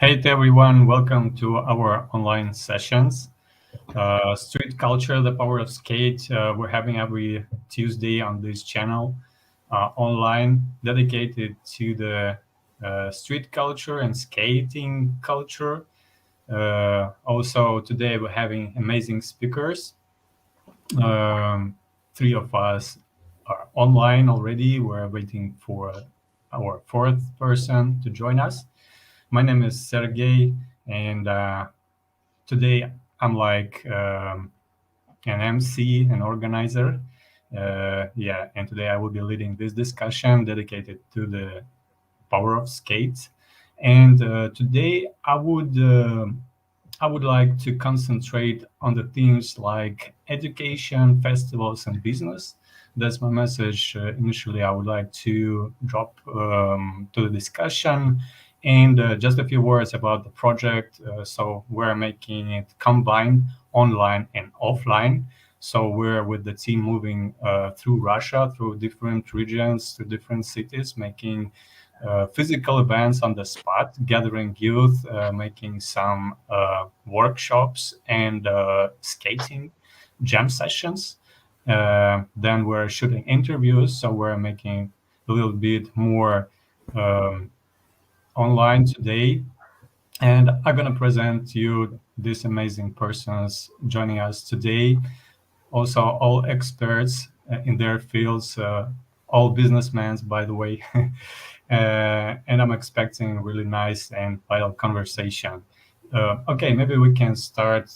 Hey to everyone, welcome to our online sessions. Street culture, the power of skate. We're having every Tuesday on this channel online dedicated to the street culture and skating culture. Also, today we're having amazing speakers. Three of us are online already. We're waiting for our fourth person to join us. My name is Sergey, and today I'm like an MC, an organizer. And today I will be leading this discussion dedicated to the power of skate. And today I would like to concentrate on the themes like education, festivals, and business. That's my message. Initially, I would like to drop to the discussion and just a few words about the project. So we're making it combined online and offline. So we're with the team moving through Russia, through different regions, to different cities, making physical events on the spot, gathering youth, making some workshops and skating jam sessions. Then we're shooting interviews, so we're making a little bit more online today. And I'm gonna present you these amazing persons joining us today. Also, all experts in their fields, all businessmen, by the way. And I'm expecting really nice and vital conversation. Okay, maybe we can start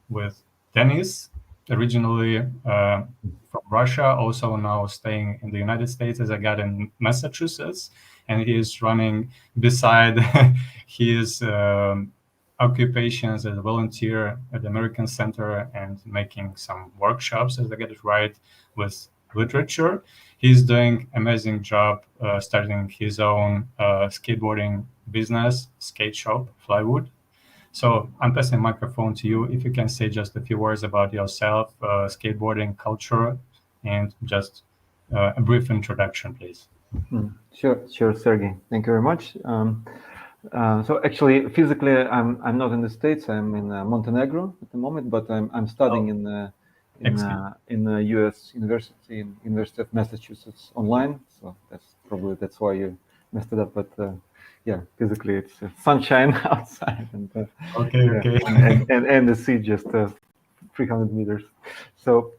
with Denis, originally from Russia, also now staying in the United States, as I got in Massachusetts, and he is running beside his occupations as a volunteer at the American Center and making some workshops, as I get it right, with literature. He's doing amazing job starting his own skateboarding business, skate shop, Flywood. So I'm passing the microphone to you. If you can say just a few words about yourself, skateboarding culture, and just a brief introduction, please. Sure, Sergey. Thank you very much. So actually, physically, I'm not in the States. I'm in Montenegro at the moment, but I'm studying in the U.S. University, in University of Massachusetts, online. So that's why you messed it up. But yeah, physically, it's sunshine outside, and Okay. and the sea just 300 meters. So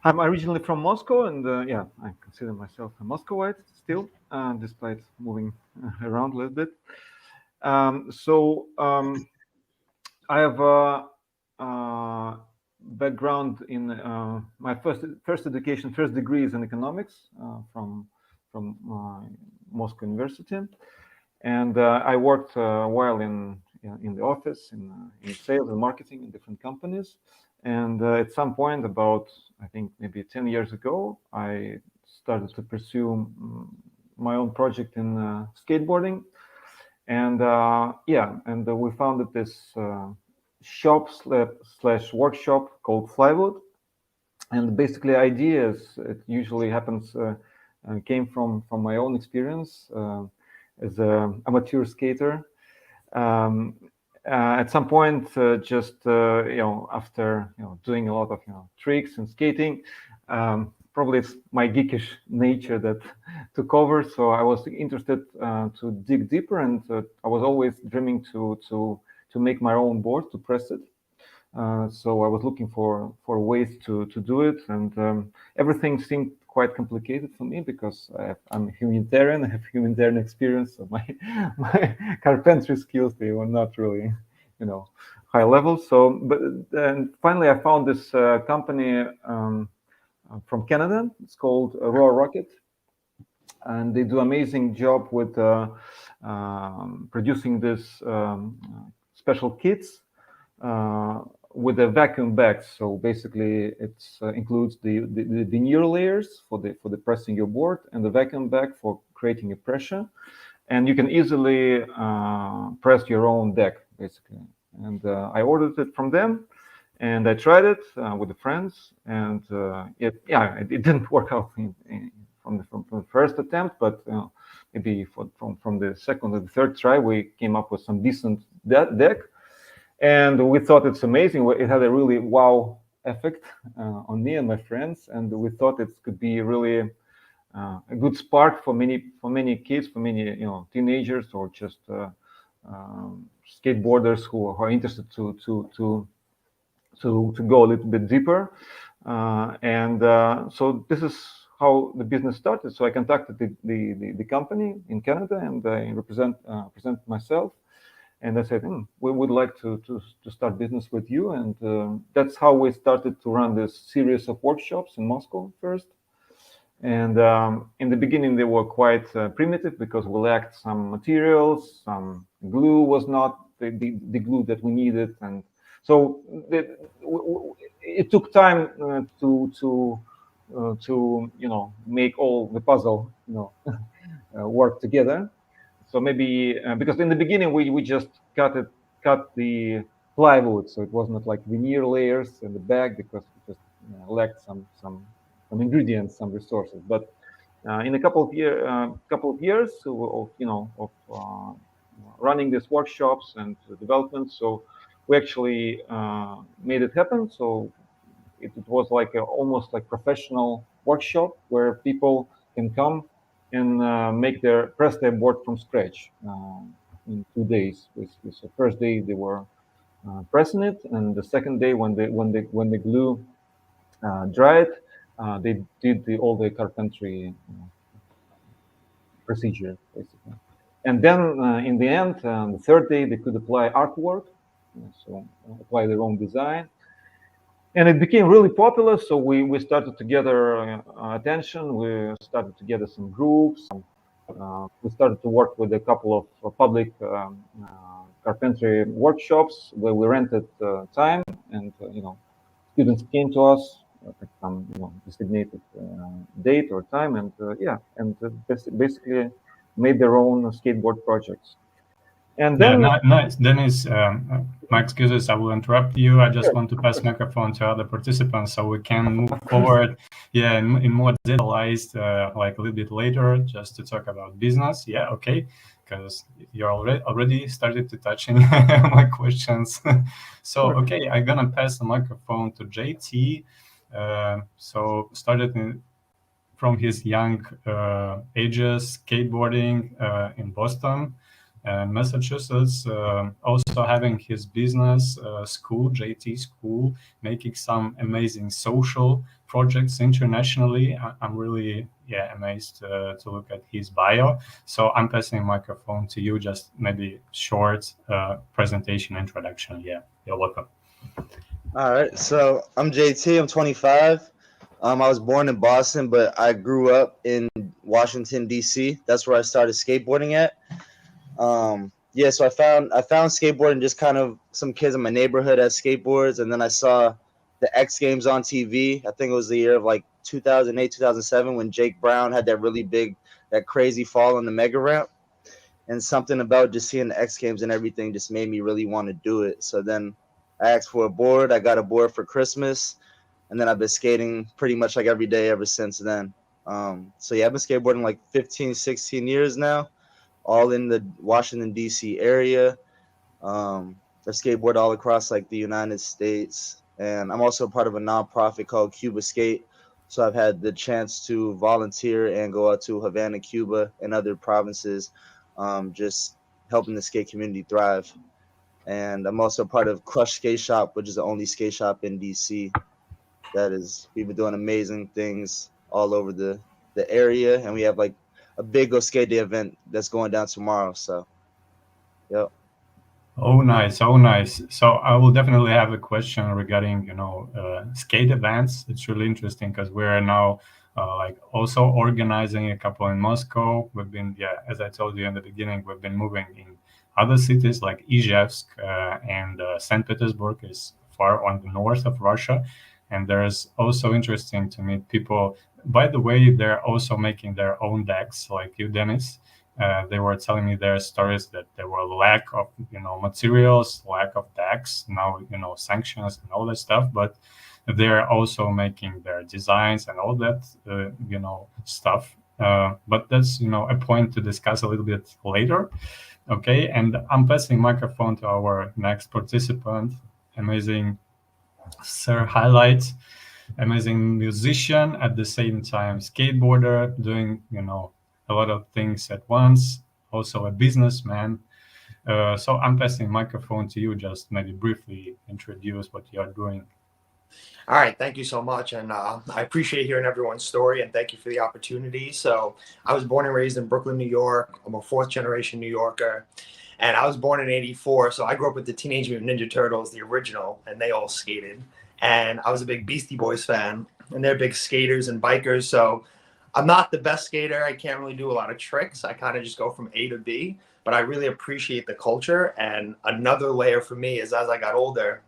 I'm originally from Moscow, and I consider myself a Moscowite still, despite moving around a little bit. I have a background in my first education, first degree is in economics from Moscow University, and I worked a while in the office in sales and marketing in different companies. And at some point, about I think maybe 10 years ago, I started to pursue my own project in skateboarding. And we founded this shop slash workshop called Flywood. And basically, ideas, it usually happens, came from my own experience as an amateur skater. At some point, after doing a lot of tricks and skating, probably it's my geekish nature that took over. So I was interested to dig deeper, and I was always dreaming to make my own board, to press it. So I was looking for ways to do it, and everything seemed quite complicated for me because I'm a humanitarian. I have humanitarian experience, so my carpentry skills, they were not really, high level. So, but then finally, I found this company from Canada. It's called Raw Rocket, and they do amazing job with producing this special kits with the vacuum bags. So basically, it includes the veneer layers for the pressing your board, and the vacuum bag for creating a pressure. And you can easily press your own deck, basically. And I ordered it from them, and I tried it with the friends, and it didn't work out from the first attempt, but maybe from the second or the third try, we came up with some decent deck, and we thought it's amazing. It had a really wow effect on me and my friends, and we thought it could be really a good spark for many kids, for many teenagers, or just skateboarders who are interested to go a little bit deeper. So this is how the business started. So I contacted the company in Canada, and I present myself, and I said, we would like to start business with you. And that's how we started to run this series of workshops in Moscow first. And in the beginning, they were quite primitive because we lacked some materials. Some glue was not the glue that we needed, and so it took time to make all the puzzle work together. So maybe because in the beginning we just cut the plywood, so it was not like veneer layers in the back because we just lacked some ingredients, some resources. But in a couple of years of running these workshops and development, so we actually made it happen. So it was like almost like professional workshop where people can come and press their board from scratch in 2 days. So first day they were pressing it, and the second day when the glue dried, they did all the carpentry procedure basically. And then in the end, the third day they could apply artwork, so apply their own design. And it became really popular, so we started to gather attention. We started to gather some groups. We started to work with a couple of public carpentry workshops where we rented time, and students came to us at some designated date or time, and basically made their own skateboard projects. And then nice. Dennis, my excuses, I will interrupt you. I just want to pass microphone to other participants so we can move forward. Yeah, in more detailized, like a little bit later, just to talk about business. Yeah, okay, because you're already started to touching my questions. So okay, I'm gonna pass the microphone to JT. So started from his young ages skateboarding in Boston and Massachusetts, also having his business school, JT School, making some amazing social projects internationally. I'm really amazed to look at his bio. So I'm passing the microphone to you, just maybe short presentation introduction. Yeah, you're welcome. All right, so I'm JT, I'm 25. I was born in Boston, but I grew up in Washington, D.C. That's where I started skateboarding at. So I found skateboarding, just kind of some kids in my neighborhood at skateboards, and then I saw the X Games on TV. I think it was the year of like 2008, 2007 when Jake Brown had that crazy fall on the mega ramp, and something about just seeing the X Games and everything just made me really want to do it. So then I asked for a board. I got a board for Christmas, and then I've been skating pretty much like every day ever since then. I've been skateboarding like 15, 16 years now, all in the Washington, D.C. area. I skateboard all across like the United States, and I'm also part of a nonprofit called Cuba Skate. So I've had the chance to volunteer and go out to Havana, Cuba, and other provinces, just helping the skate community thrive. And I'm also part of Crush Skate Shop, which is the only skate shop in DC. We've been doing amazing things all over the area, and we have like a big Go Skate Day event that's going down tomorrow. So, yep. Oh, nice. Oh, nice. So I will definitely have a question regarding, skate events. It's really interesting because we're now like also organizing a couple in Moscow. We've been, as I told you in the beginning, we've been moving in other cities like Izhevsk and St. Petersburg is far on the north of Russia. And there's also interesting to meet people. By the way, they're also making their own decks like you, Dennis. They were telling me their stories that there were lack of materials, lack of decks, now sanctions and all that stuff, but they're also making their designs and all that stuff But that's a point to discuss a little bit later. Okay, and I'm passing microphone to our next participant, amazing Sir Highlights, amazing musician, at the same time skateboarder, doing a lot of things at once, also a businessman. So I'm passing microphone to you, just maybe briefly introduce what you're doing. All right, thank you so much, and I appreciate hearing everyone's story, and thank you for the opportunity. So I was born and raised in Brooklyn, New York. I'm a fourth generation New Yorker, and I was born in '84. So I grew up with the Teenage Mutant Ninja Turtles, the original, and they all skated. And I was a big Beastie Boys fan, and they're big skaters and bikers. So I'm not the best skater. I can't really do a lot of tricks. I kind of just go from A to B, but I really appreciate the culture. And another layer for me is as I got older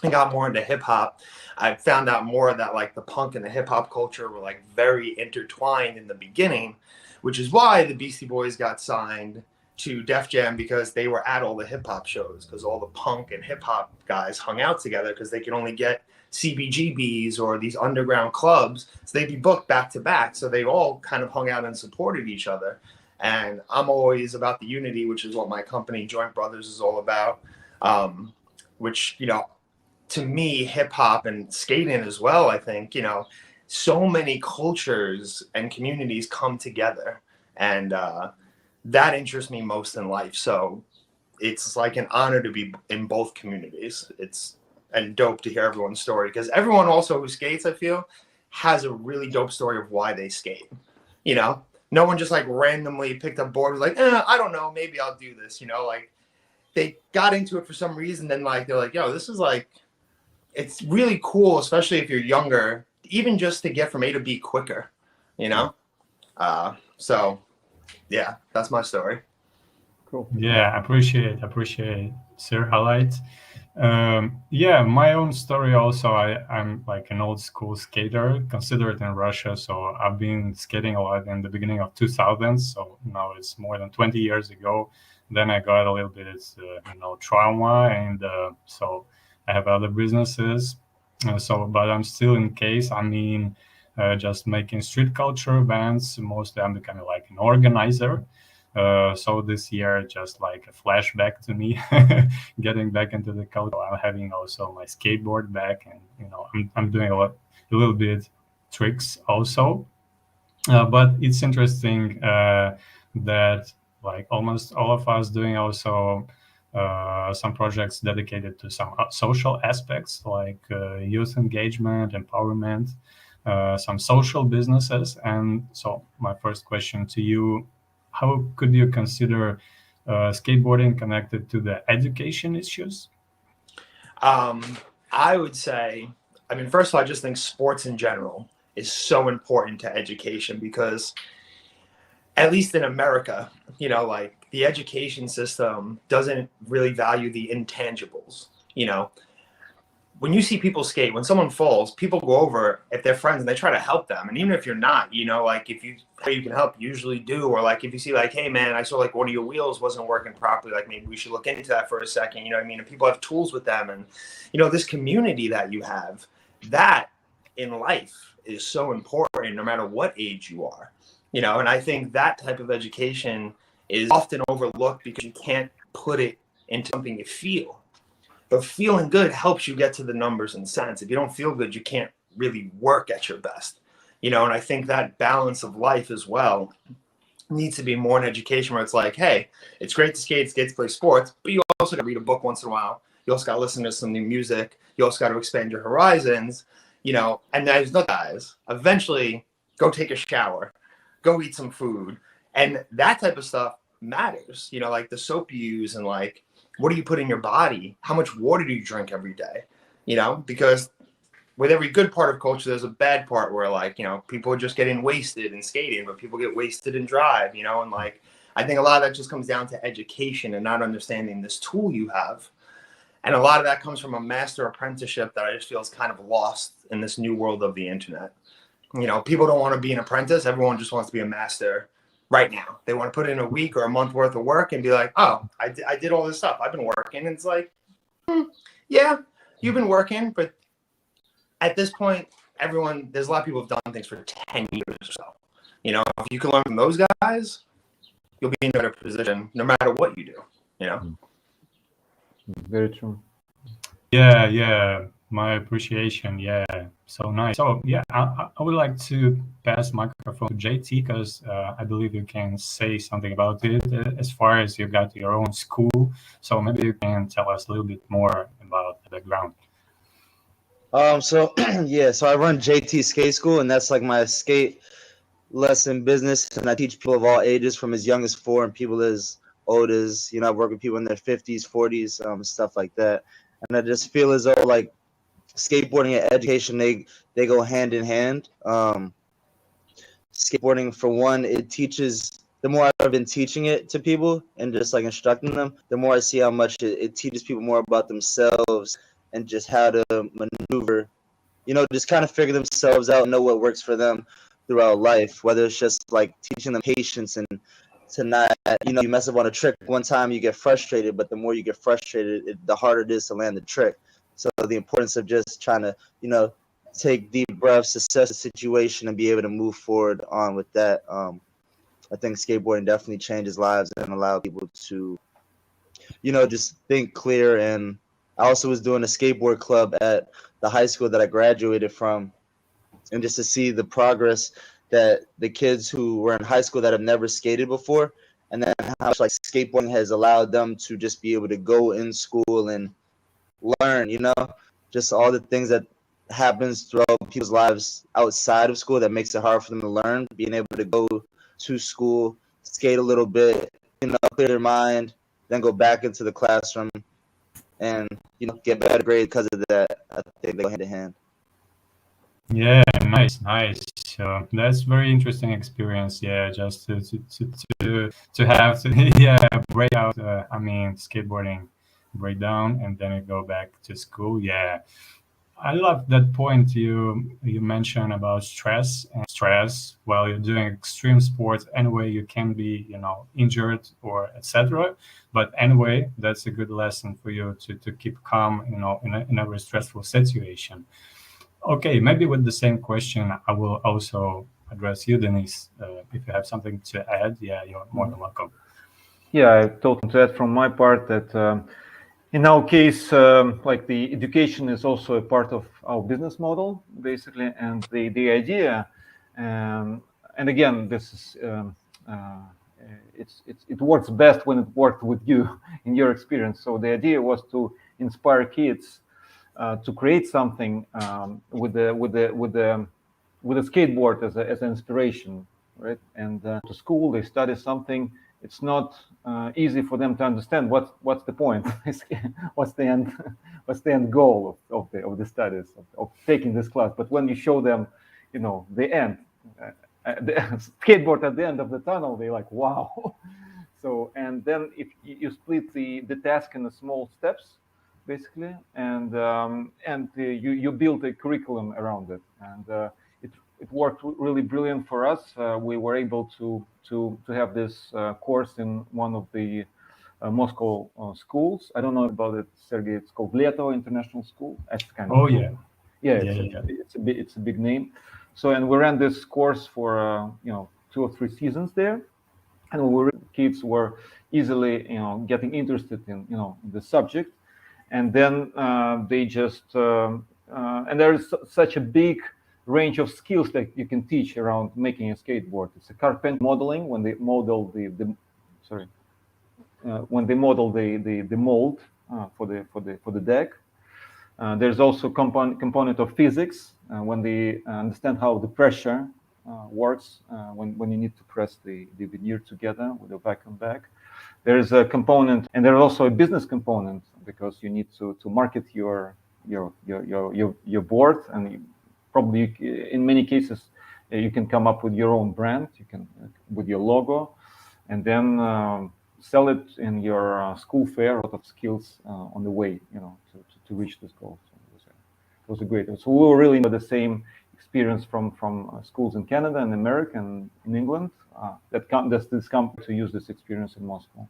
and got more into hip hop, I found out more that like the punk and the hip hop culture were like very intertwined in the beginning, which is why the Beastie Boys got signed to Def Jam, because they were at all the hip hop shows, because all the punk and hip hop guys hung out together because they could only get CBGBs or these underground clubs. So they'd be booked back to back. So they all kind of hung out and supported each other. And I'm always about the unity, which is what my company Joint Brothers is all about, which, to me, hip hop and skating as well, I think, so many cultures and communities come together, and that interests me most in life. So it's like an honor to be in both communities. And dope to hear everyone's story, because everyone also who skates, I feel, has a really dope story of why they skate. No one just like randomly picked up board, was like, I don't know, maybe I'll do this. Like they got into it for some reason, then like they're like, yo, this is like, it's really cool, especially if you're younger, even just to get from A to B quicker, So yeah, that's my story. Cool. Yeah, appreciate Sir Highlight. Yeah, my own story also. I'm like an old school skater, considered in Russia. So I've been skating a lot in the beginning of 2000s. So now it's more than 20 years ago. Then I got a little bit, trauma, and so I have other businesses. But I'm still in case. I mean, just making street culture events. Mostly, I'm becoming like an organizer. So this year, just like a flashback to me, getting back into the culture. I'm having also my skateboard back, and I'm doing a little bit tricks also. But it's interesting that like almost all of us doing also some projects dedicated to some social aspects like youth engagement, empowerment, some social businesses. And so my first question to you, how could you consider skateboarding connected to the education issues? I would say, first of all, I just think sports in general is so important to education, because at least in America, like the education system doesn't really value the intangibles. When you see people skate, when someone falls, people go over, if they're friends, and they try to help them. And even if you're not, like if you can help, you usually do. Or like if you see like, hey man, I saw like one of your wheels wasn't working properly, like maybe we should look into that for a second. And people have tools with them, and this community that you have, that in life is so important no matter what age you are. And I think that type of education is often overlooked because you can't put it into something you feel. But feeling good helps you get to the numbers and cents. If you don't feel good, you can't really work at your best. And I think that balance of life as well needs to be more in education, where it's like, hey, it's great to skate, it's great to play sports, but you also got to read a book once in a while. You also got to listen to some new music. You also got to expand your horizons, and there's no guys. Eventually, go take a shower, go eat some food. And that type of stuff matters, like the soap you use, and like, what do you put in your body? How much water do you drink every day? Because with every good part of culture, there's a bad part where like, people are just getting wasted and skating, but people get wasted and drive, and like, I think a lot of that just comes down to education and not understanding this tool you have. And a lot of that comes from a master apprenticeship that I just feel is kind of lost in this new world of the internet. People don't want to be an apprentice. Everyone just wants to be a master right now. They want to put in a week or a month worth of work and be like, oh, I did all this stuff. I've been working. And it's like, yeah, you've been working. But at this point, there's a lot of people who've done things for 10 years or so. You know, if you can learn from those guys, you'll be in a better position no matter what you do, you know? Very true. Yeah, my appreciation. Yeah, so nice. So yeah, I would like to pass microphone to JT because I believe you can say something about it as far as you got your own school. So maybe you can tell us a little bit more about the background. So yeah, so I run JT Skate School, and that's like my skate lesson business, and I teach people of all ages, from as young as 4 and people as old as, I work with people in their 50s, 40s, stuff like that. And I just feel as though like skateboarding and education, they go hand in hand. Skateboarding, for one, it teaches. The more I've been teaching it to people and just like instructing them, the more I see how much it teaches people more about themselves and just how to maneuver, just kind of figure themselves out, know what works for them throughout life, whether it's just like teaching them patience and to not, you mess up on a trick one time, you get frustrated, but the more you get frustrated, the harder it is to land the trick. So the importance of just trying to, take deep breaths, assess the situation, and be able to move forward on with that. I think skateboarding definitely changes lives and allow people to, just think clear. And I also was doing a skateboard club at the high school that I graduated from, and just to see the progress that the kids who were in high school that have never skated before, and then how much like skateboarding has allowed them to just be able to go in school and learn, just all the things that happens throughout people's lives outside of school that makes it hard for them to learn, being able to go to school, skate a little bit, clear their mind, then go back into the classroom and, get better grades because of that. I think they go hand in hand. Yeah, nice. So that's very interesting experience. Yeah, just to have to yeah break out. Skateboarding breakdown, and then you go back to school. Yeah, I love that point you mentioned about stress while you're doing extreme sports. Anyway, you can be injured or etc. But anyway, that's a good lesson for you to keep calm in a very stressful situation. Okay, maybe with the same question, I will also address you, Denise. If you have something to add, yeah, you're more than welcome. Yeah, I totally add from my part that in our case, like the education is also a part of our business model, basically, and the idea, and again, this is it works best when it worked with you in your experience. So the idea was to inspire kids to create something with the skateboard as an inspiration, right? And to school, they study something. It's not easy for them to understand what's the point, what's the end goal of the studies of taking this class. But when you show them, the end, the skateboard at the end of the tunnel, they're like, wow. So, and then if you split the task into small steps, basically, and you build a curriculum around it, and it worked really brilliant for us. We were able to have this course in one of the Moscow schools. I don't know about it, Sergey. It's called Leto International School. That's kind of yeah. It's a big name. So, and we ran this course for 2 or 3 seasons there, and kids were easily getting interested in the subject, and then they just and there is such a big range of skills that you can teach around making a skateboard. It's a carpenter modeling when they model the mold for the deck. There's also component of physics when they understand how the pressure works when you need to press the veneer together with the vacuum bag. There's a component, and there's also a business component because you need to market your board, and probably in many cases you can come up with your own brand, you can with your logo, and then sell it in your school fair. A lot of skills on the way, to reach this goal. So it was a great. So we were really the same experience from schools in Canada and America and in England. This come to use this experience in Moscow.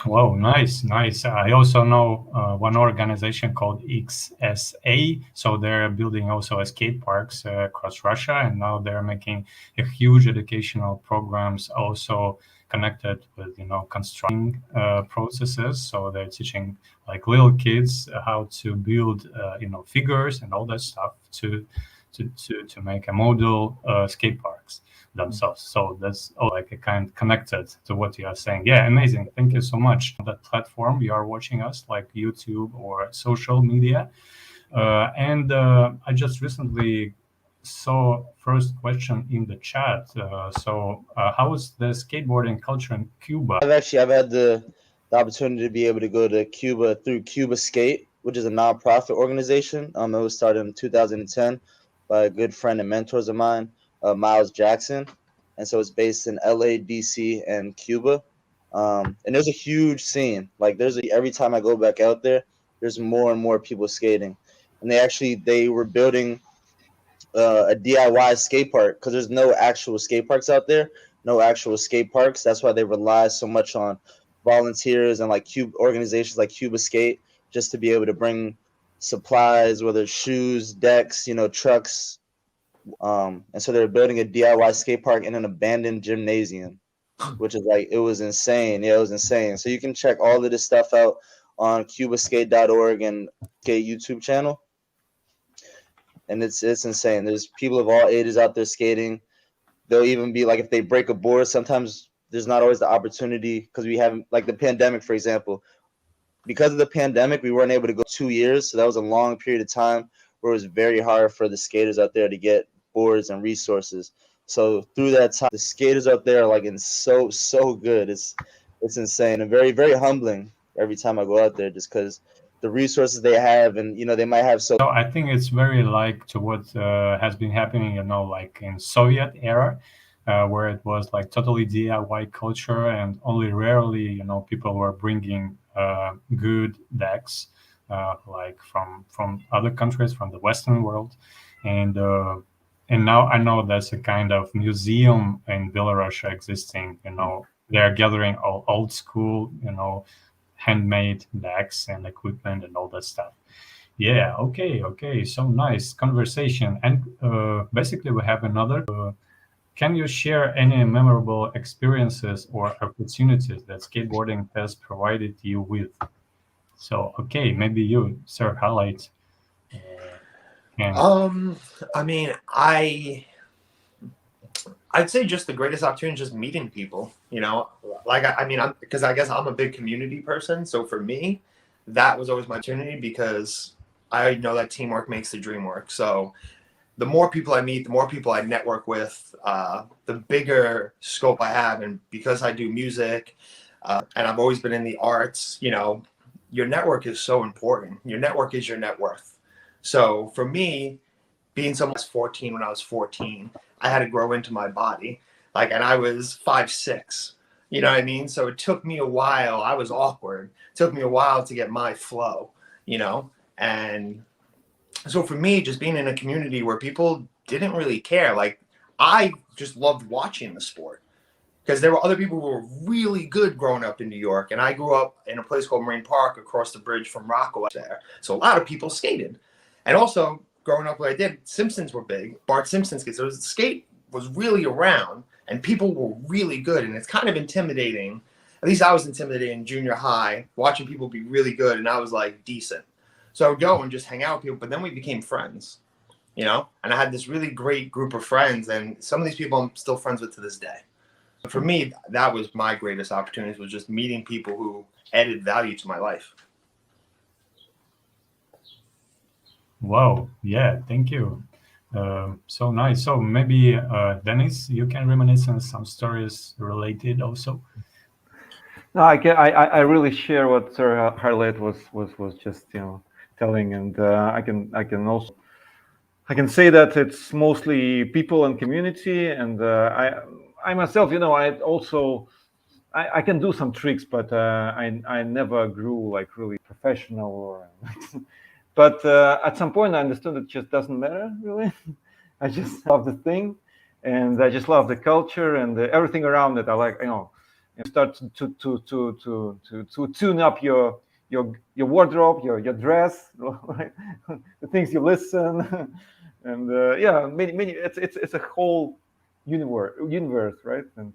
Wow, nice, nice. I also know one organization called XSA. So they're building also a skate parks across Russia, and now they're making a huge educational programs also connected with constructing processes. So they're teaching like little kids how to build figures and all that stuff to make a model skate parks themselves. So that's all like a kind connected to what you are saying. Yeah, amazing. Thank you so much. That platform you are watching us, like YouTube or social media. And I just recently saw first question in the chat. How is the skateboarding culture in Cuba? I've had the opportunity to be able to go to Cuba through Cuba Skate, which is a nonprofit organization. It was started in 2010 by a good friend and mentors of mine, Miles Jackson, and so it's based in LA, DC, and Cuba. And there's a huge scene. Like every time I go back out there, there's more and more people skating, and they were building a DIY skate park because there's no actual skate parks out there, no actual skate parks. That's why they rely so much on volunteers and like organizations like Cuba Skate just to be able to bring supplies, whether it's shoes, decks, trucks. And so they're building a DIY skate park in an abandoned gymnasium, which is like, it was insane. Yeah, it was insane. So you can check all of this stuff out on cubaskate.org and skate YouTube channel. And it's insane. There's people of all ages out there skating. They'll even be like, if they break a board, sometimes there's not always the opportunity because we haven't, like the pandemic, for example. Because of the pandemic, we weren't able to go 2 years. So that was a long period of time where it was very hard for the skaters out there to get boards and resources. So through that time, the skaters out there are like so good. It's insane and very, very humbling every time I go out there just because the resources they have, and they might have So I think it's very like to what has been happening, like in Soviet era, where it was like totally DIY culture, and only rarely, people were bringing good decks, like from other countries, from the Western world, and now I know there's a kind of museum in Belarus existing. They are gathering all old school, handmade decks and equipment and all that stuff. Yeah, okay. So nice conversation. And basically, we have another. Can you share any memorable experiences or opportunities that skateboarding has provided you with? So, okay, maybe you, sir, highlight. I mean, I'd say just the greatest opportunity is just meeting people, like, because I guess I'm a big community person. So for me, that was always my opportunity because I know that teamwork makes the dream work. So the more people I meet, the more people I network with, the bigger scope I have. And because I do music and I've always been in the arts, your network is so important. Your network is your net worth. So for me, being someone who was 14 when I was 14, I had to grow into my body. And I was 5'6", you know what I mean? So it took me a while. I was awkward. It took me a while to get my flow, and so for me, just being in a community where people didn't really care, I just loved watching the sport because there were other people who were really good growing up in New York. And I grew up in a place called Marine Park across the bridge from Rockaway there. So a lot of people skated. And also growing up where I did, Simpsons were big. Bart Simpson skates. So skate was really around and people were really good. And it's kind of intimidating. At least I was intimidated in junior high, watching people be really good. And I was like decent. So I would go and just hang out with people. But then we became friends, and I had this really great group of friends. And some of these people I'm still friends with to this day. But for me, that was my greatest opportunity, was just meeting people who added value to my life. Wow. Yeah. Thank you. So nice. So maybe Dennis, you can reminisce on some stories related also. No, I really share what Sir Harlet was just telling, and I can say that it's mostly people and community, and I myself, I can do some tricks, but I never grew like really professional or. But at some point, I understood it just doesn't matter really. I just love the thing, and I just love the culture and everything around it. I like start to tune up your wardrobe, your dress, right? The things you listen, and yeah, many. It's a whole universe, right? And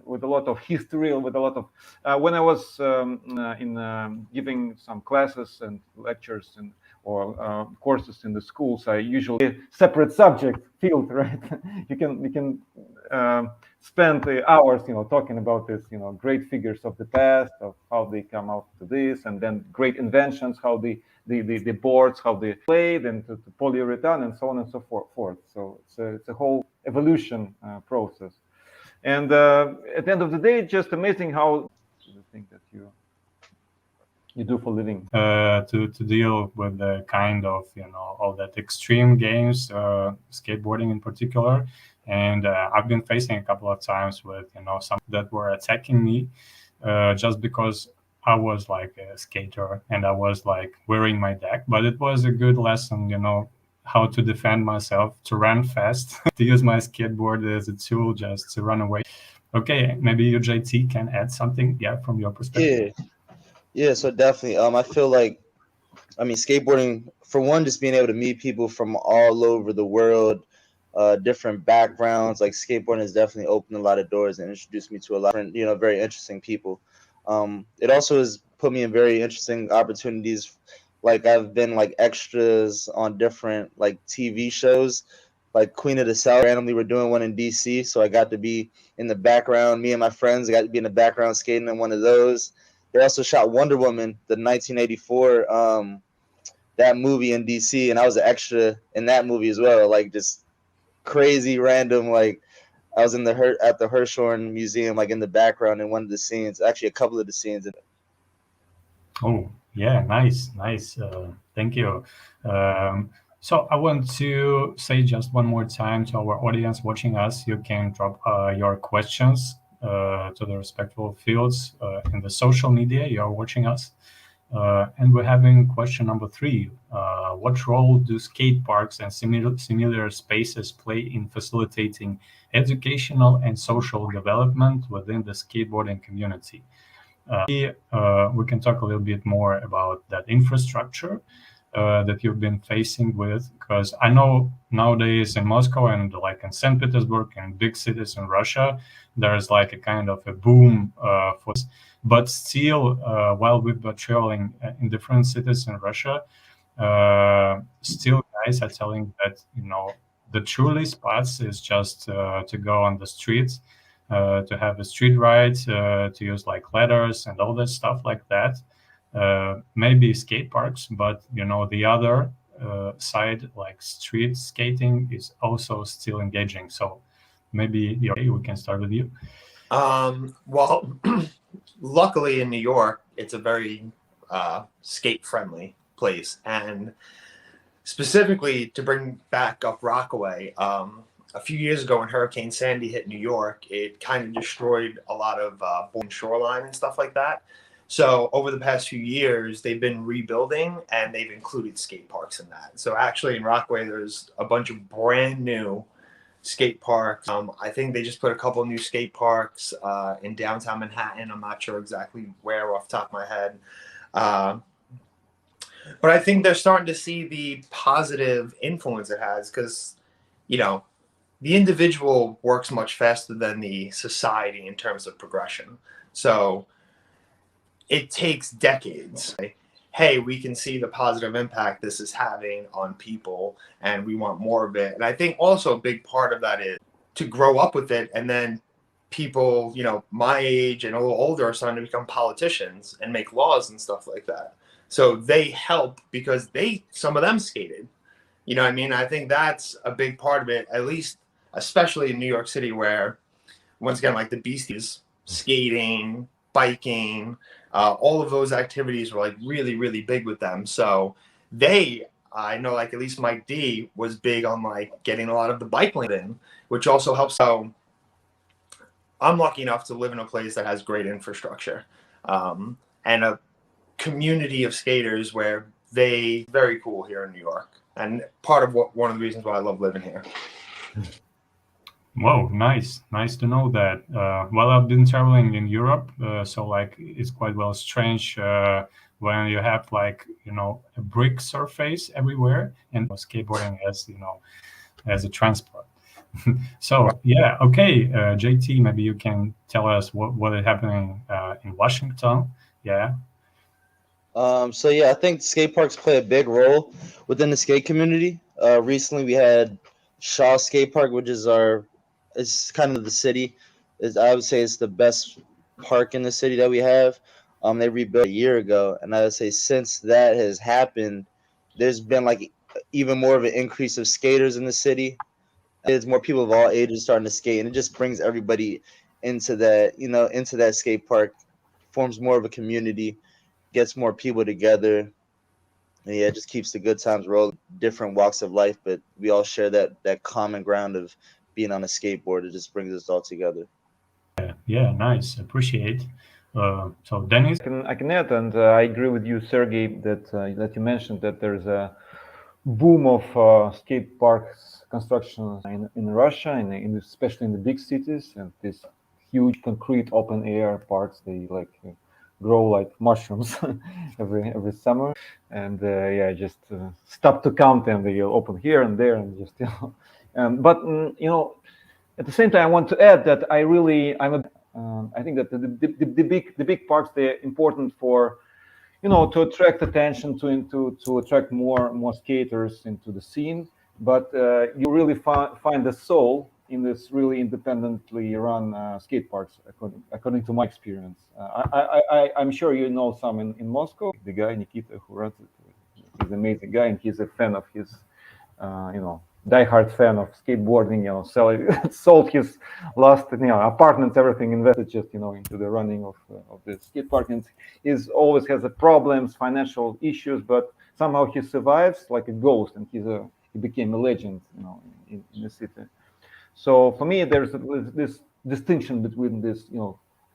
with a lot of history, with a lot of when I was in giving some classes and lectures and or courses in the schools, I usually separate subject field, right? you can spend hours, talking about this, great figures of the past, of how they come out to this, and then great inventions, how the boards, how they played, and to polyurethane, and so on and so forth. So it's a whole evolution process. And at the end of the day, it's just amazing how the thing that you do for living. To deal with the kind of all that extreme games, skateboarding in particular, and I've been facing a couple of times with some that were attacking me just because I was like a skater and I was like wearing my deck, but it was a good lesson, how to defend myself, to run fast, to use my skateboard as a tool just to run away. Okay, maybe you, JT, can add something, from your perspective. Yeah, so definitely. I feel like, skateboarding, for one, just being able to meet people from all over the world, different backgrounds. Like, skateboarding has definitely opened a lot of doors and introduced me to a lot of different, very interesting people. It also has put me in very interesting opportunities. Like, I've been like extras on different like TV shows, like Queen of the South. Randomly, we're doing one in DC, so I got to be in the background. Me and my friends got to be in the background skating in one of those. They also shot Wonder Woman, the 1984 that movie in DC, and I was an extra in that movie as well. Like, just crazy random. Like, I was at the Hirshhorn Museum, like in the background in one of the scenes. Actually, a couple of the scenes. Oh, yeah, nice. Thank you. So I want to say just one more time to our audience watching us, you can drop your questions to the respectful fields in the social media you are watching us. And we're having question number 3. What role do skate parks and similar spaces play in facilitating educational and social development within the skateboarding community? We can talk a little bit more about that infrastructure that you've been facing with, because I know nowadays in Moscow and like in St. Petersburg and big cities in Russia, there's like a kind of a boom for this. But still, while we've been traveling in different cities in Russia, still guys are telling that the truly spots is just to go on the streets, to have a street ride, to use like ladders and all that stuff like that. Maybe skate parks, but the other side, like street skating, is also still engaging. So maybe we can start with you. Well, luckily in New York, it's a very skate-friendly place, and specifically to bring back up Rockaway. A few years ago when Hurricane Sandy hit New York, it kind of destroyed a lot of shoreline and stuff like that. So over the past few years, they've been rebuilding and they've included skate parks in that. So actually in Rockaway, there's a bunch of brand new skate parks. I think they just put a couple of new skate parks in downtown Manhattan. I'm not sure exactly where off the top of my head. But I think they're starting to see the positive influence it has, because, the individual works much faster than the society in terms of progression. So it takes decades. Hey, we can see the positive impact this is having on people, and we want more of it. And I think also a big part of that is to grow up with it, and then people, my age and a little older are starting to become politicians and make laws and stuff like that. So they help because some of them skated. You know what I mean? I think that's a big part of it, at least, especially in New York City, where, once again, like the Beasties, skating, biking, all of those activities were like really, really big with them. So I know, like at least Mike D was big on like getting a lot of the bike lane in, which also helps. So I'm lucky enough to live in a place that has great infrastructure and a community of skaters where very cool here in New York. And part of one of the reasons why I love living here. Whoa, nice to know that. Well, I've been traveling in Europe, so like it's quite well strange when you have like a brick surface everywhere and skateboarding as as a transport. So yeah, okay, JT, maybe you can tell us what is happening in Washington. Yeah. So yeah, I think skate parks play a big role within the skate community. Recently we had Shaw Skate Park, which is it's kind of the city. I would say it's the best park in the city that we have. They rebuilt a year ago, and I would say since that has happened, there's been like even more of an increase of skaters in the city. There's more people of all ages starting to skate, and it just brings everybody into into that skate park, forms more of a community, gets more people together, and yeah, it just keeps the good times rolling. Different walks of life, but we all share that common ground of being on a skateboard. It just brings us all together. Yeah, nice. Appreciate. So Dennis. I can add, and I agree with you, Sergey, that you mentioned that there's a boom of skate parks construction in Russia, especially in the big cities, and these huge concrete open air parks, they like grow like mushrooms every summer, and yeah, just stop to count them. They open here and there, and just but at the same time, I want to add that I think that the big parks, they're important for to attract attention, to attract more skaters into the scene. But you really find the soul in this really independently run skate parks, according to my experience. I'm sure you know some in Moscow. The guy Nikita who runs it, he's an amazing guy, and he's a fan of his, diehard fan of skateboarding. Sold his last apartments, everything, invested just into the running of the skate park, and he's always has a problems, financial issues, but somehow he survives like a ghost, and he became a legend, in the city. So for me, there's this distinction between this,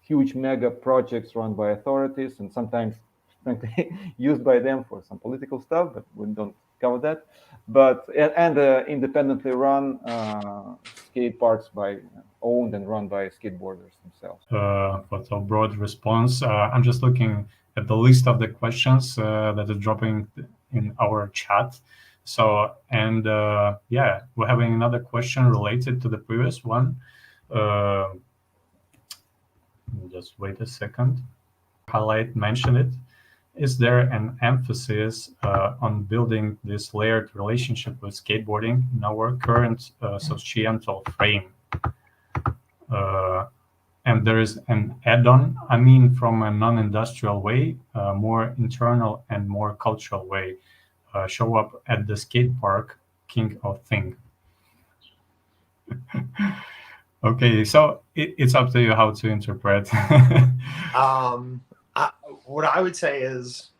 huge mega projects run by authorities and sometimes frankly used by them for some political stuff, but we don't cover that. But and independently run skate parks owned and run by skateboarders themselves. For the broad response, I'm just looking at the list of the questions that is dropping in our chat. So, and yeah, we're having another question related to the previous one. Just wait a second. Highlight mentioned it. Is there an emphasis on building this layered relationship with skateboarding in our current societal frame? And there is an add-on, I mean, from a non-industrial way, more internal and more cultural way. Show up at the skate park, king of thing. Okay, so it's up to you how to interpret. What I would say is,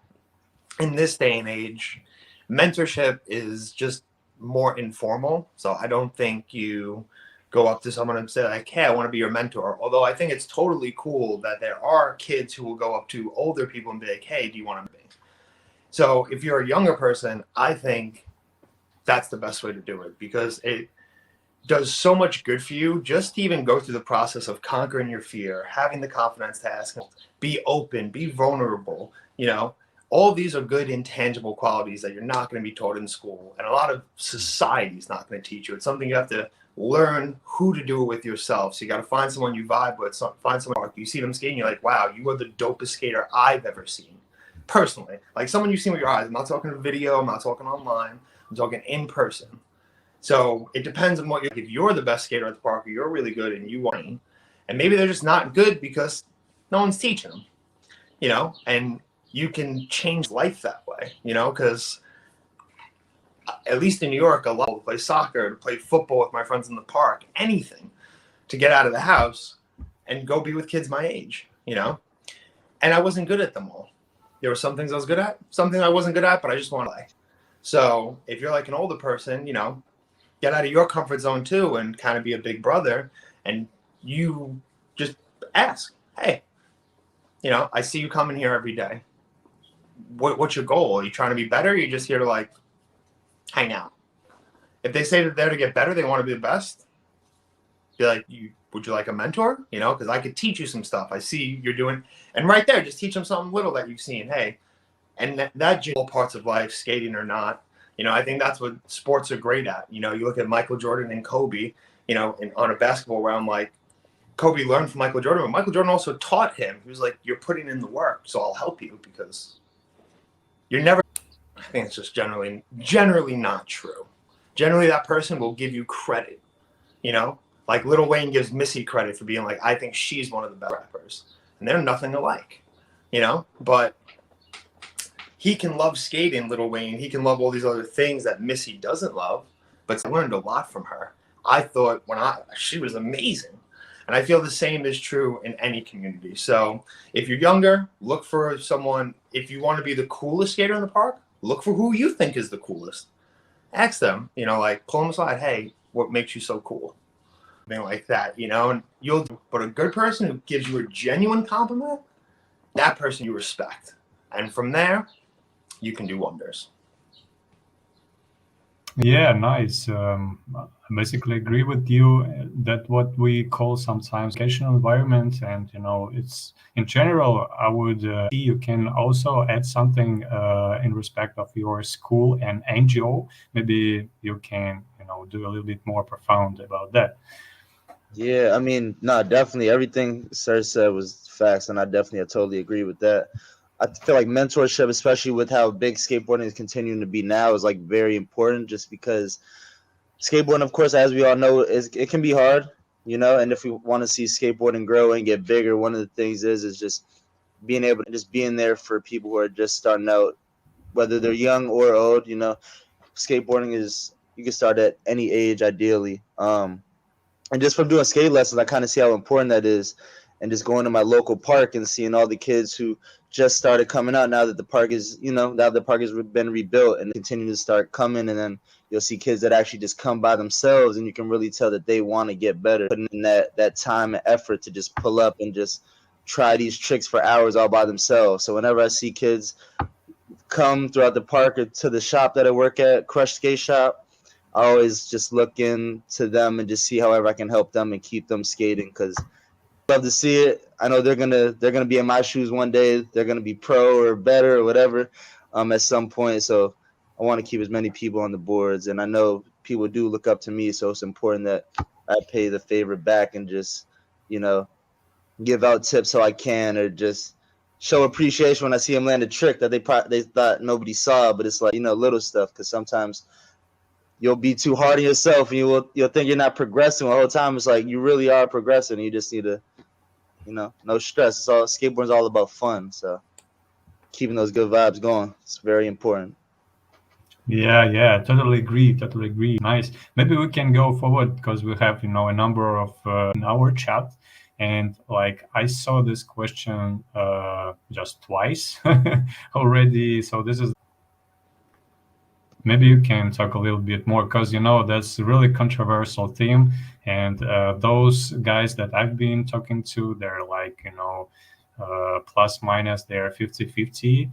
in this day and age, mentorship is just more informal. So I don't think you go up to someone and say like, hey, I want to be your mentor. Although I think it's totally cool that there are kids who will go up to older people and be like, hey, do you want to be? So if you're a younger person, I think that's the best way to do it, because it does so much good for you just to even go through the process of conquering your fear, having the confidence to ask, be open, be vulnerable. All of these are good intangible qualities that you're not going to be taught in school, and a lot of society is not going to teach you. It's something you have to learn who to do it with yourself. So you got to find someone you vibe with, find someone you see them skating, you're like, wow, you are the dopest skater I've ever seen. Personally, like someone you've seen with your eyes. I'm not talking video, I'm not talking online, I'm talking in person. So it depends on what if you're the best skater at the park, or you're really good and you want, and maybe they're just not good because no one's teaching them, and you can change life that way, because at least in New York, a lot to play soccer, to play football with my friends in the park, anything to get out of the house and go be with kids my age, and I wasn't good at them all. There were some things I was good at, something I wasn't good at, but I just want to play. So if you're like an older person, get out of your comfort zone too and kind of be a big brother, and you just ask, hey, I see you coming here every day. What's your goal? Are you trying to be better? Or are you just here to like hang out? If they say that they're there to get better, they want to be the best, Be like, would you like a mentor? You know, because I could teach you some stuff. I see you're doing, and right there, just teach them something little that you've seen. Hey, and that all parts of life, skating or not. You know, I think that's what sports are great at. You know, you look at Michael Jordan and Kobe. You know, on a basketball realm, like Kobe learned from Michael Jordan, but Michael Jordan also taught him. He was like, "You're putting in the work, so I'll help you because you're never." I think it's just generally not true. Generally, that person will give you credit. You know, like Lil Wayne gives Missy credit for being like, I think she's one of the best rappers, and they're nothing alike. You know, but he can love skating, Lil Wayne. He can love all these other things that Missy doesn't love. But I learned a lot from her. I thought she was amazing. And I feel the same is true in any community. So if you're younger, look for someone. If you want to be the coolest skater in the park, look for who you think is the coolest. Ask them, you know, like pull them aside. Hey, what makes you so cool? Something like that, you know. And but a good person who gives you a genuine compliment, that person you respect. And from there, you can do wonders. Yeah, nice. I basically agree with you that what we call sometimes educational environment, and you know, it's in general. I would you can also add something in respect of your school and NGO. Maybe you can, you know, do a little bit more profound about that. Yeah, I mean, no, definitely everything Sir said was facts, and I totally agree with that. I feel like mentorship, especially with how big skateboarding is continuing to be now, is like very important. Just because skateboarding, of course, as we all know, it can be hard, you know. And if we want to see skateboarding grow and get bigger, one of the things is just being able to just being there for people who are just starting out, whether they're young or old. You know, skateboarding is you can start at any age, ideally. And just from doing skate lessons, I kind of see how important that is. And just going to my local park and seeing all the kids who just started coming out now that the park is, you know, now the park has been rebuilt and continue to start coming. And then you'll see kids that actually just come by themselves, and you can really tell that they want to get better, putting in that time and effort to just pull up and just try these tricks for hours all by themselves. So whenever I see kids come throughout the park or to the shop that I work at, Crush Skate Shop, I always just look into them and just see however I can help them and keep them skating, because I love to see it. I know they're gonna be in my shoes one day. They're gonna be pro or better or whatever at some point. So I want to keep as many people on the boards, and I know people do look up to me. So it's important that I pay the favor back and just, you know, give out tips so I can, or just show appreciation when I see them land a trick that they thought nobody saw. But it's like, you know, little stuff, because sometimes you'll be too hard on yourself, and you'll think you're not progressing the whole time. It's like you really are progressing. And you just need to, you know, no stress. It's all skateboarding's all about fun. So keeping those good vibes going, it's very important. Yeah, totally agree. Totally agree. Nice. Maybe we can go forward because we have, you know, a number of in our chat, and like I saw this question just twice already. So this is maybe you can talk a little bit more, because you know that's a really controversial theme, and those guys that I've been talking to, they're like, you know, plus minus, they're 50-50,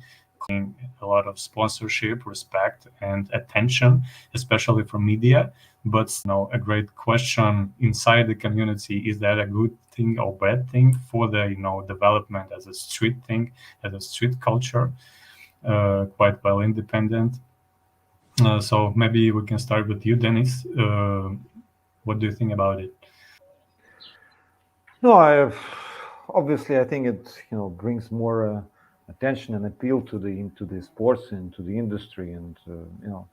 a lot of sponsorship, respect, and attention, especially from media. But you know, a great question inside the community: is that a good thing or bad thing for the, you know, development as a street thing, as a street culture, quite well independent? So maybe we can start with you, Dennis. What do you think about it? No, obviously I think it, you know, brings more attention and appeal to the sports and to the industry, and you know,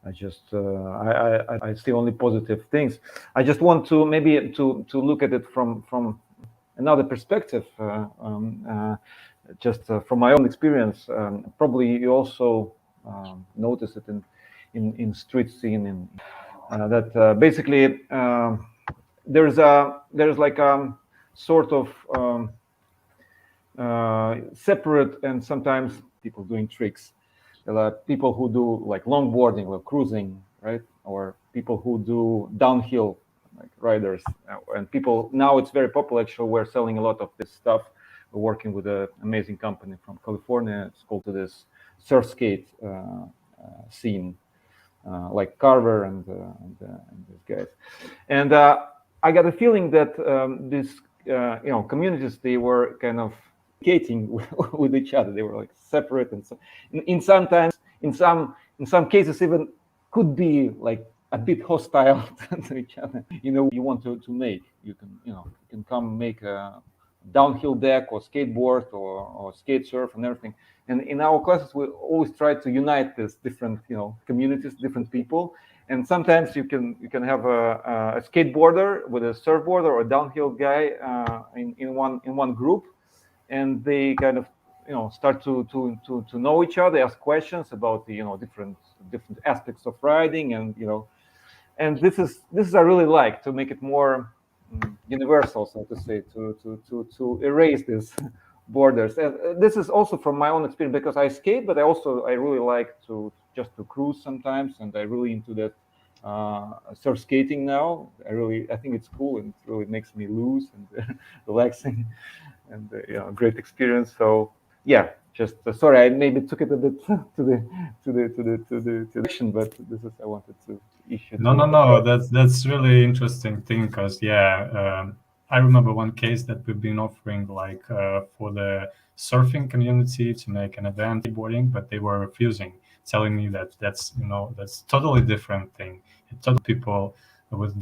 I just I see only positive things. I just want to maybe to look at it from another perspective, just from my own experience. Probably you also notice it in street scene, in that basically there's like sort of separate and sometimes people doing tricks. There are people who do like longboarding or cruising, right? Or people who do downhill, like riders. And people now, it's very popular. Actually, we're selling a lot of this stuff. We're working with an amazing company from California. It's called this surf skate scene, like Carver and these guys. And I got a feeling that these communities, they were kind of communicating with each other. They were like separate, and so sometimes in some cases even could be like a bit hostile to each other. You want to make, you can come make a downhill deck or skateboard or skate surf and everything. And in our classes, we always try to unite these different communities, different people. And sometimes you can have a skateboarder with a surfboarder or a downhill guy in one group, and they kind of start to know each other, ask questions about the different aspects of riding, and this is I really like to make it more universal, so to say, to erase these borders. And this is also from my own experience, because I skate, but I really like to cruise sometimes, and I really into that surf skating now. I think it's cool, and it really makes me loose and relaxing, and great experience. So yeah, just sorry, I maybe took it a bit to the direction, but this is I wanted to issue. No. That's really interesting thing, because I remember one case that we've been offering for the surfing community to make an event skateboarding, but they were refusing, telling me that's totally different thing. It taught people with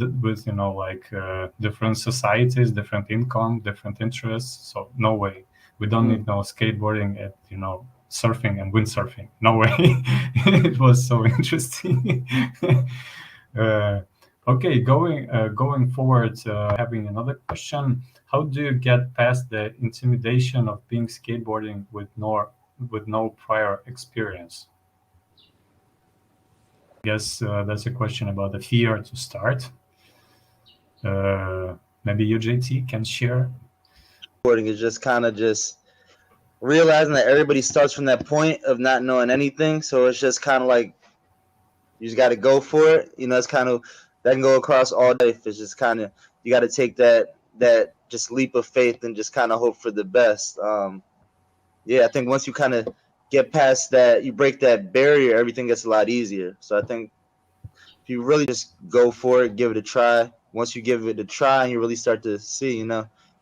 different societies, different income, different interests. So no way, we don't need no skateboarding at surfing and windsurfing. No way. It was so interesting. Okay, going forward, having another question. How do you get past the intimidation of being skateboarding with no prior experience? I guess that's a question about the fear to start. Maybe you, JT, can share. Skateboarding is just kind of just realizing that everybody starts from that point of not knowing anything. So it's just kind of like you just got to go for it. It's kind of that can go across all life. It's just kind of you got to take that just leap of faith and just kind of hope for the best. I think once you kind of get past that, you break that barrier, everything gets a lot easier. So I think if you really just go for it, give it a try. Once you give it a try and you really start to see,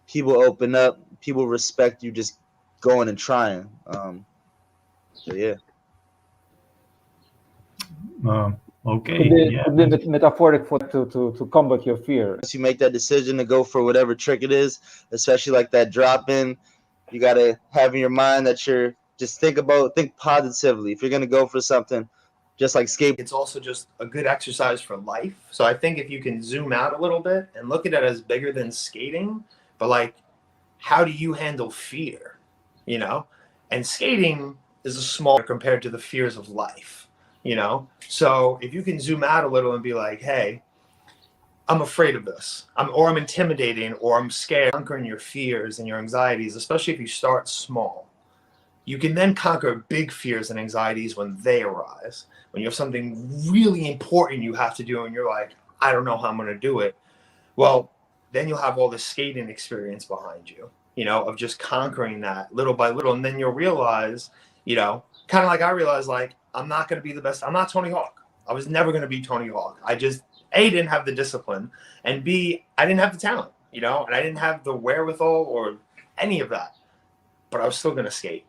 people open up, people respect you just going and trying. So yeah. Okay. Could be metaphoric for to combat your fear. Once you make that decision to go for whatever trick it is, especially like that drop in, you got to have in your mind that you're just think positively. If you're going to go for something, just like skate. It's also just a good exercise for life. So I think if you can zoom out a little bit and look at it as bigger than skating, but like, how do you handle fear? And skating is a smaller compared to the fears of life, So if you can zoom out a little and be like, hey, I'm afraid of this, I'm intimidating, or I'm scared, conquering your fears and your anxieties, especially if you start small. You can then conquer big fears and anxieties when they arise. When you have something really important you have to do and you're like, I don't know how I'm going to do it. Well, then you'll have all the skating experience behind you, of just conquering that little by little. And then you'll realize, kind of like I realized, like, I'm not going to be the best. I'm not Tony Hawk. I was never going to be Tony Hawk. I just, A, didn't have the discipline, and B, I didn't have the talent, and I didn't have the wherewithal or any of that. But I was still going to skate.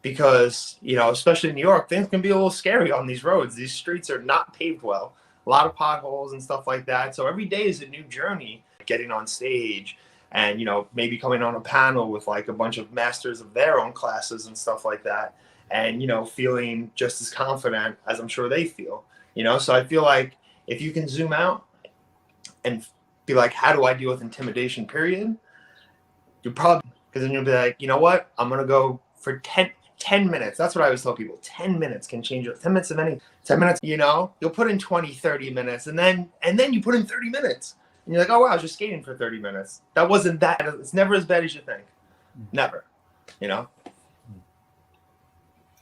Because, especially in New York, things can be a little scary on these roads. These streets are not paved well. A lot of potholes and stuff like that. So every day is a new journey, getting on stage and, maybe coming on a panel with like a bunch of masters of their own classes and stuff like that. And, feeling just as confident as I'm sure they feel, So I feel like if you can zoom out and be like, how do I deal with intimidation, period? You're probably, because then you'll be like, you know what? I'm going to go for 10 minutes. That's what I always tell people. 10 minutes can change it. 10 minutes of any 10 minutes, you'll put in 20, 30 minutes and then you put in 30 minutes and you're like, oh wow, I was just skating for 30 minutes. That wasn't that. It's never as bad as you think. Never,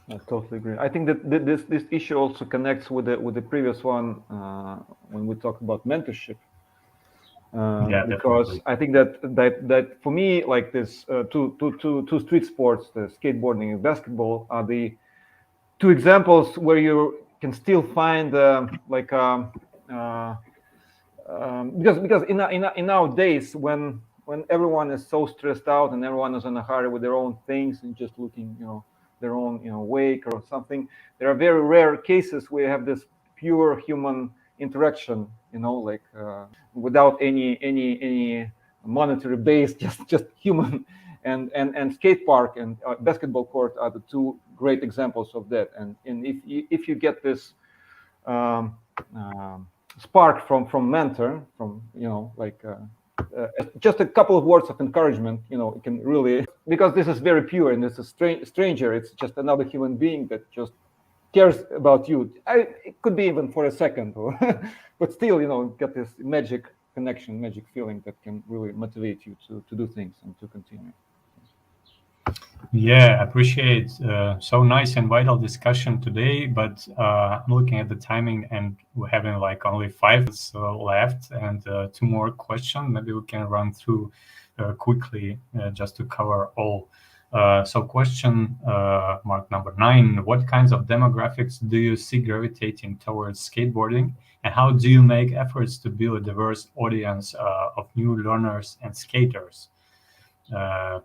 I totally agree. I think that this issue also connects with the previous one when we talk about mentorship. Because definitely. I think that for me, like this two street sports, the skateboarding and basketball, are the two examples where you can still find because in nowadays when everyone is so stressed out and everyone is in a hurry with their own things and just looking, their own, wake or something, there are very rare cases where you have this pure human interaction, like without any monetary base, just human. And skate park and basketball court are the two great examples of that. And if you get this spark from mentor, from just a couple of words of encouragement, it can really, because this is very pure and it's a stranger, it's just another human being that just cares about you. It could be even for a second, but still, get this magic connection, magic feeling that can really motivate you to do things and to continue. Yeah, appreciate so nice and vital discussion today, but I'm looking at the timing and we're having like only 5 minutes left and 2 more questions. Maybe we can run through quickly just to cover all. So question mark number 9, what kinds of demographics do you see gravitating towards skateboarding, and how do you make efforts to build a diverse audience of new learners and skaters?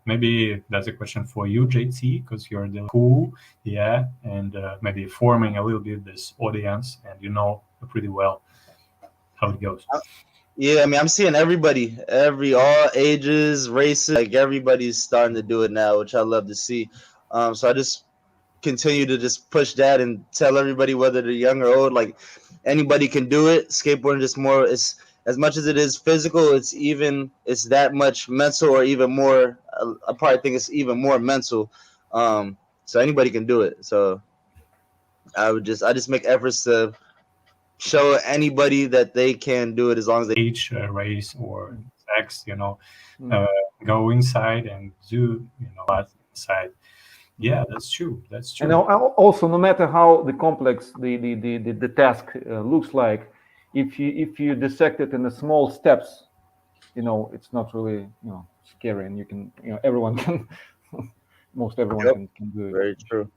Maybe that's a question for you, JT, because you're the cool, and maybe forming a little bit this audience, and you know pretty well how it goes. Yeah, I mean, I'm seeing everybody, all ages, races, like everybody's starting to do it now, which I love to see. So I just continue to just push that and tell everybody, whether they're young or old, like anybody can do it. Skateboarding just more, it's as much as it is physical, it's that much mental, or even more. I probably think it's even more mental. So anybody can do it. So I just make efforts to show anybody that they can do it as long as they age, race, or sex, go inside and do, that inside. Yeah, that's true. That's true. And also, no matter how the complex the task looks like, if you dissect it in the small steps, it's not really scary, and you can everyone can most everyone can do it. Very true.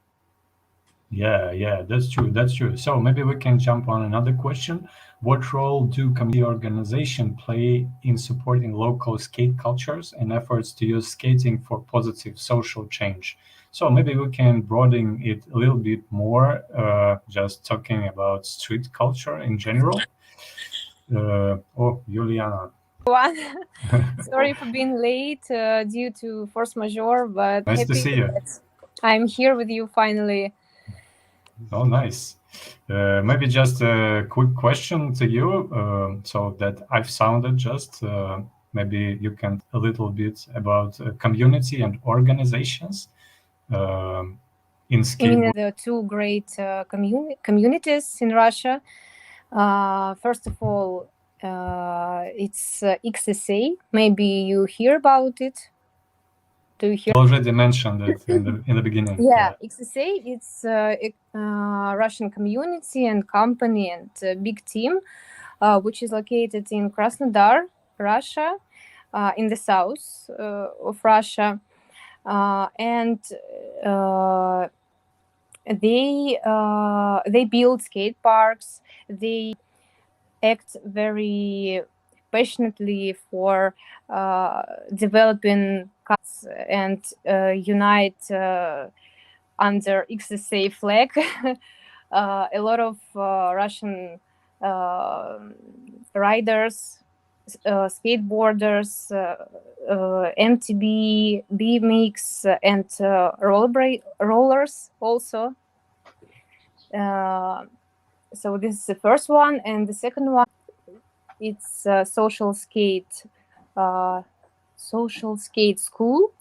Yeah, that's true. So maybe we can jump on another question. What role do community organization play in supporting local skate cultures and efforts to use skating for positive social change? So maybe we can broaden it a little bit more, just talking about street culture in general. Juliana. Sorry for being late due to force majeure, but nice to see you. I'm here with you finally. Oh, nice. Maybe just a quick question to you, so that I've sounded just, maybe you can a little bit about community and organizations in skateboarding. There are 2 great communities in Russia. First of all, it's XSA. Maybe you hear about it. Do you hear? Already mentioned it in the beginning. Yeah, XSA. It's a Russian community and company and a big team, which is located in Krasnodar, Russia, in the south of Russia, and they build skate parks. They act very passionately for developing cuts and unite under XSA flag. A lot of Russian riders, skateboarders, MTB, BMX, and rollers also. So this is the first one, and the second one, it's social skate school.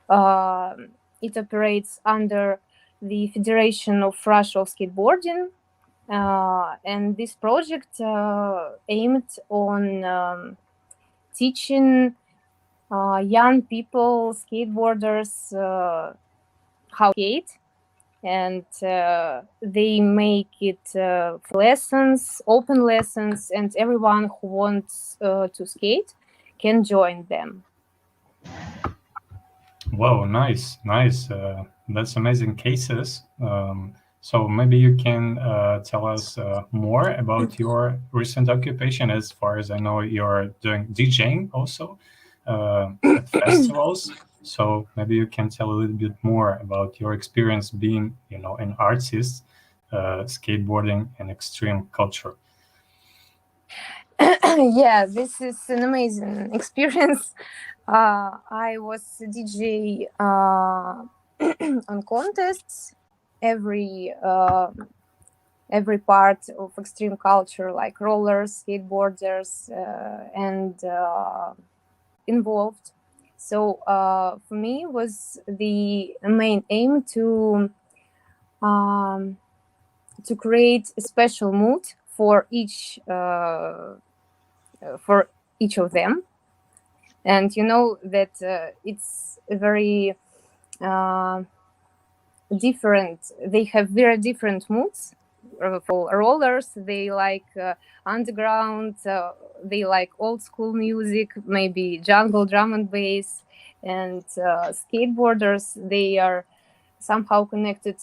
It operates under the Federation of Russia of Skateboarding, and this project aimed on teaching young people, skateboarders, how to skate. And they make it lessons, open lessons, and everyone who wants to skate can join them. Wow, nice. That's amazing cases. So maybe you can tell us more about your recent occupation. As far as I know, you're doing DJing also at festivals. So maybe you can tell a little bit more about your experience being, an artist, skateboarding, and extreme culture. Yeah, this is an amazing experience. I was DJ on contests. Every part of extreme culture, like rollers, skateboarders, and involved. So for me, was the main aim to create a special mood for each of them, and you know that it's a very different. They have very different moods. For rollers, they like underground. They like old school music, maybe jungle drum and bass. And skateboarders, they are somehow connected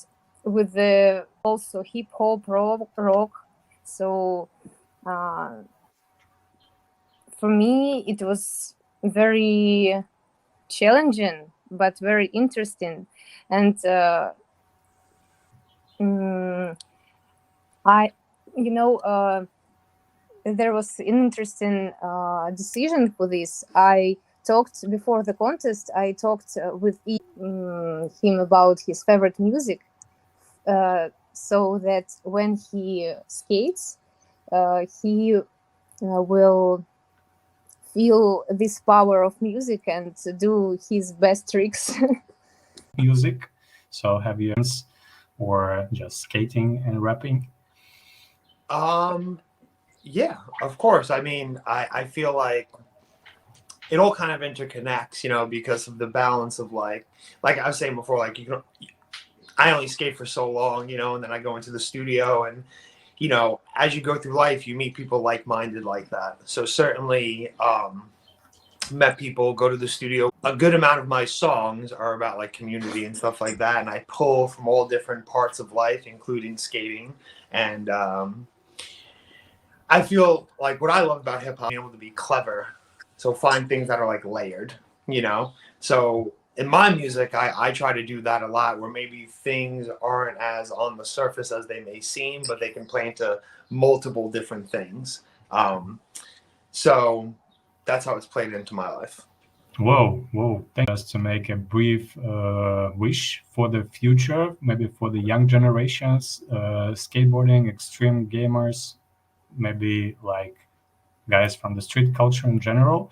with the also hip hop, rock. So for me, it was very challenging but very interesting. And there was an interesting decision for this. I talked before the contest. I talked with him about his favorite music, so that when he skates, he will feel this power of music and do his best tricks. Music. So have you or just skating and rapping? Yeah, of course. I mean, I feel like it all kind of interconnects, because of the balance of like I was saying before, like I only skate for so long, and then I go into the studio, and as you go through life, you meet people like-minded like that. So certainly met people, go to the studio. A good amount of my songs are about like community and stuff like that, and I pull from all different parts of life, including skating. And I feel like what I love about hip hop, being able to be clever, so find things that are like layered, So in my music, I try to do that a lot, where maybe things aren't as on the surface as they may seem, but they can play into multiple different things. So that's how it's played into my life. Whoa. Thank us to make a brief wish for the future, maybe for the young generations, skateboarding, extreme gamers, maybe like guys from the street culture in general.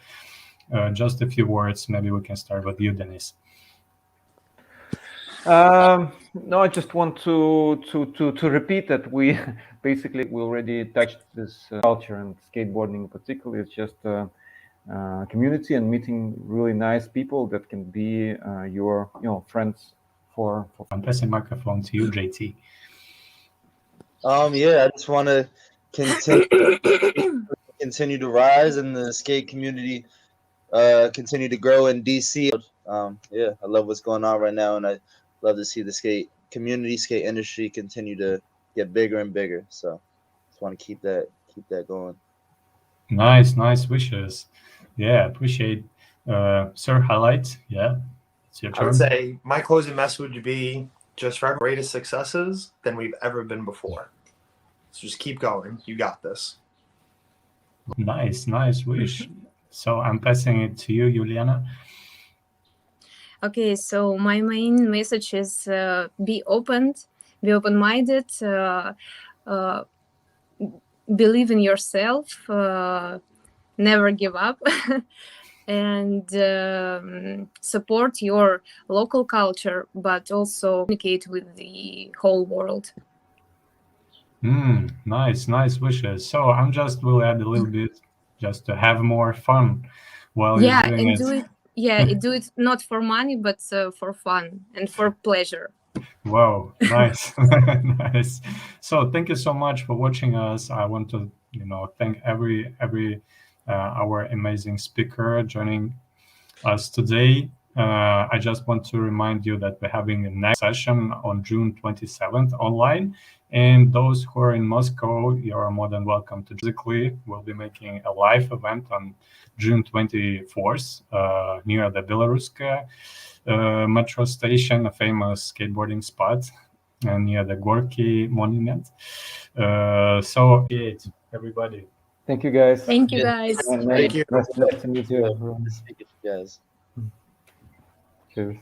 Just a few words. Maybe we can start with you, Denis. No, I just want to repeat that we basically already touched this culture, and skateboarding in particular is just community and meeting really nice people that can be your friends for. I'm passing microphone to you, JT. Yeah, I just want to continue to rise, and the skate community continue to grow in DC. Yeah, I love what's going on right now, and I love to see the skate industry continue to get bigger and bigger. So just want to keep that going. Nice wishes. Yeah, appreciate. Sir, highlight. Yeah, it's your turn. I would say my closing message would be just for greatest successes than we've ever been before. So just keep going. You got this. Nice wish. So I'm passing it to you, Juliana. Okay, so my main message is be open-minded, believe in yourself, never give up, and support your local culture, but also communicate with the whole world. Nice wishes. So I'm just will add a little bit just to have more fun while you're doing it. Do it not for money, but for fun and for pleasure. Wow, nice. Nice. So thank you so much for watching us. I want to thank every our amazing speaker joining us today. I just want to remind you that we're having a next session on June 27th online. And those who are in Moscow, you're more than welcome to physically. We'll be making a live event on June 24th near the Belaruskaya metro station, a famous skateboarding spot near the Gorky Monument. So, everybody. Thank you, guys. Thank you, guys. And Thank you. nice to meet you, everyone. Nice to meet you guys. Cheers.